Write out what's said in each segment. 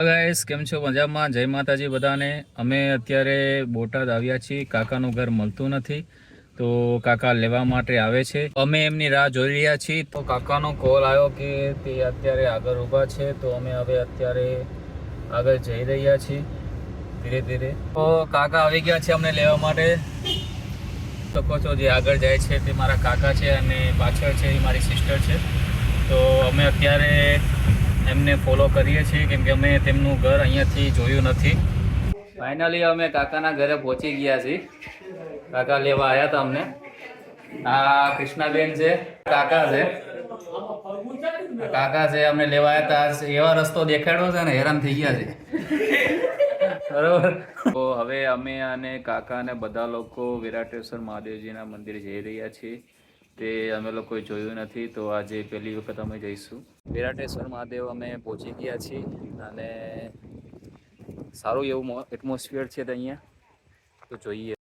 Guys, કેમ છો? મજામાં? જય માતાજી બધાને. અમે અત્યારે બોટાદ આવ્યા છીએ. કાકાનું ઘર મળતું નથી, તો કાકા લેવા માટે આવે છે. અમે એમની રાહ જોઈ રહ્યા છીએ. તો કાકાનો કોલ આવ્યો કે તે અત્યારે આગળ ઊભા છે, તો અમે હવે અત્યારે આગળ જઈ રહ્યા છીએ ધીરે ધીરે. તો કાકા આવી ગયા છે અમને લેવા માટે. શકો છો જે આગળ જાય છે તે મારા કાકા છે અને પાછળ છે એ મારી સિસ્ટર છે. તો અમે અત્યારે એમને ફોલો કરીએ છીએ કેમ કે અમે તેમનું ઘર અહીંયાથી જોયું નથી. ફાઇનલી અમે કાકાના ઘરે પહોંચી ગયા છીએ. કાકા લેવા આવ્યા હતા અમને. આ કૃષ્ણાબેન છે, કાકા છે. કાકા છે, અમને લેવા આવ્યા હતા. એવા રસ્તો દેખાડ્યો છે ને હેરાન થઈ ગયા છે. બરોબર. તો હવે અમે અને કાકા અને બધા લોકો વિરાટેશ્વર મહાદેવજીના મંદિર જઈ રહ્યા છીએ. તે અમે લોકોએ જોયું નથી, તો આજે પહેલી વખત અમે જઈશું. વિરાટેશ્વર મહાદેવ અમે પહોંચી ગયા છીએ અને સારું એવું એટમોસ્ફિયર છે અહીંયા. તો જોઈએ.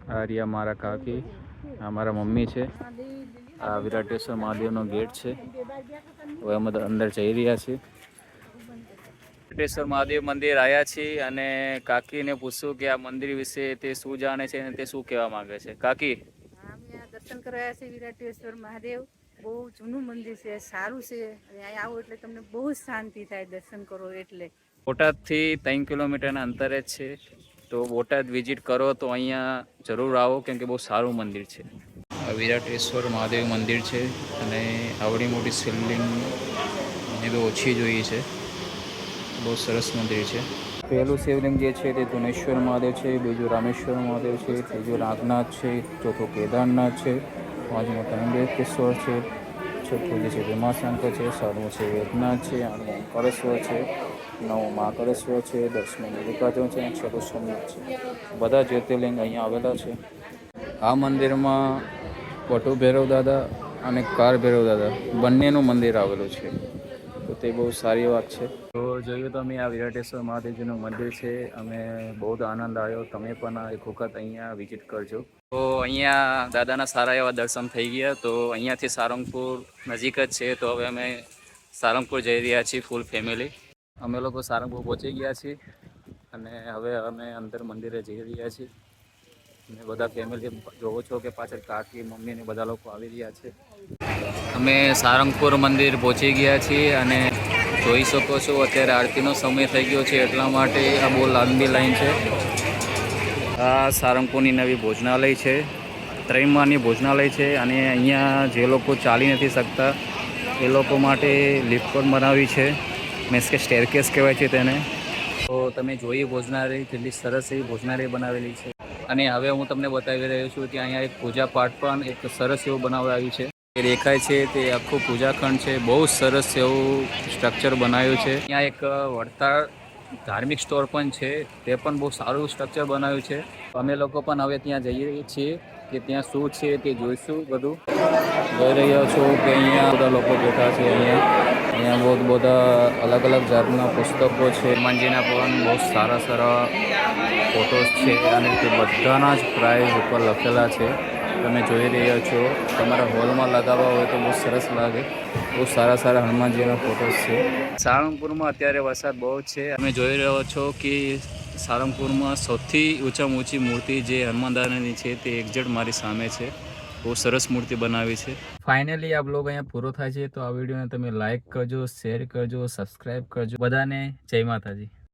આ રહ્યા મારા કાકી, આ મારા મમ્મી છે. આ વિરાટેશ્વર મહાદેવનો ગેટ છે. હવે અમે અંદર જઈ રહ્યા છીએ. વિરાટેશ્વર મહાદેવ મંદિર આવ્યા છીએ અને કાકીને પૂછ્યું કે આ મંદિર વિશે તે શું જાણે છે અને તે શું કહેવા માંગે છે. કાકી, દર્શન કરવા છે વિરાટેશ્વર મહાદેવ. બહુ જૂનું મંદિર છે, સારું છે. અને અહીંયા આવો એટલે તમને બહુ શાંતિ થાય દર્શન કરો એટલે. બોટાદથી 3 કિલોમીટરના અંતરે જ છે, તો બોટાદ વિઝિટ કરો તો અહીંયા જરૂર આવો કેમ કે બહુ સારું મંદિર છે. વિરાટેશ્વર મહાદેવ મંદિર છે અને આવડી મોટી શિવલિંગ એ તો ઓછી જોઈએ છે. બહુ સરસ મંદિર છે. પહેલું શિવલિંગ જે છે તે ધુનેશ્વર મહાદેવ છે, બીજું રામેશ્વર મહાદેવ છે, ત્રીજું નાગનાથ છે, ચોથું કેદારનાથ છે, પાંચમું ત્રંબકેશ્વર છે, છઠ્ઠું જે છે ભીમાશંકર છે, સાતમું છે વેદનાથ છે, આઠમું ઓમકારેશ્વર છે, નવમું મહાકાલેશ્વર છે, 10મું મલ્લિકાર્જુન છે અને છઠ્ઠું સોમનાથ છે. બધા જ્યોતિર્લિંગ અહીંયા આવેલા છે. આ મંદિરમાં વટુ ભૈરવ દાદા અને કાર ભૈરવ દાદા બંનેનું મંદિર આવેલું છે, તો તે બહુ સારી વાત છે. તો જોયું તો અમે આ વિરાટેશ્વર મહાદેવજીનું મંદિર છે. અમે બહુ જ આનંદ આવ્યો. તમે પણ એક વખત અહીંયા વિઝિટ કરજો. તો અહીંયા દાદાના સારા એવા દર્શન થઈ ગયા. તો અહીંયાથી સારંગપુર નજીક જ છે, તો હવે અમે સારંગપુર જઈ રહ્યા છીએ ફૂલ ફેમિલી. અમે લોકો સારંગપુર પહોંચી ગયા છીએ અને હવે અમે અંદર મંદિરે જઈ રહ્યા છીએ. અને બધા ફેમિલી જોવો છો કે પાછળ કાકી, મમ્મી ને બધા લોકો આવી રહ્યા છે. અમે સારંગપુર મંદિર પહોંચી ગયા છીએ અને જોઈ શકો છો અત્યારે આરતીનો સમય થઈ ગયો છે, એટલા માટે આ બહુ લાંબી લાઈન છે. આ સારંગપુરની નવી ભોજનાલય છે, ત્રયમાની ભોજનાલય છે. અને અહીંયા જે લોકો ચાલી નથી શકતા એ લોકો માટે લિફ્ટ પણ બનાવી છે, મીન્સ કે સ્ટેરકેસ કહેવાય છે તેને. તો તમે જોઈએ ભોજનાલય કેટલી સરસ એવી ભોજનાલય બનાવેલી છે. અને હવે હું તમને બતાવી રહ્યો છું કે અહીંયા એક પૂજા પાઠ પણ એક સરસ એવું બનાવાયું છે. એ દેખાય છે તે આખું પૂજાખંડ છે. બહુ સરસ એવું સ્ટ્રક્ચર બનાવ્યું છે. અહીંયા એક વડતાળ ધાર્મિક સ્ટોર પણ છે, તે પણ બહુ સારું સ્ટ્રક્ચર બનાવ્યું છે. અમે લોકો પણ હવે ત્યાં જઈએ છીએ કે ત્યાં શું છે તે જોઈશું. બધું જોઈ રહ્યા છો કે અહીંયા બધા લોકો બેઠા છે. અહીંયા બહુ બધા અલગ અલગ જાતના પુસ્તકો છે. હનુમાનજીના પણ બહુ સારા સારા ફોટોસ છે અને તે બધાના જ પ્રાઇઝ ઉપર લખેલા છે. તમે જોઈ રહ્યા છો. તમારા હોલમાં લગાવવા હોય તો બહુ સરસ લાગે. બહુ સારા સારા હનુમાનજીના ફોટોસ છે. સારંગપુરમાં અત્યારે વરસાદ બહુ છે. તમે જોઈ રહ્યો છો કે સારંગપુરમાં સૌથી ઊંચામાં ઊંચી મૂર્તિ જે હનુમાન દાદાની છે તે એક્ઝેક્ટ મારી સામે છે. બહુ સરસ મૂર્તિ બનાવી છે. ફાઇનલી આ બ્લોગ અહીંયા પૂરો થાય છે. તો આ વિડીયોને તમે લાઇક કરજો, શેર કરજો, સબસ્ક્રાઈબ કરજો. બધાને જય માતાજી.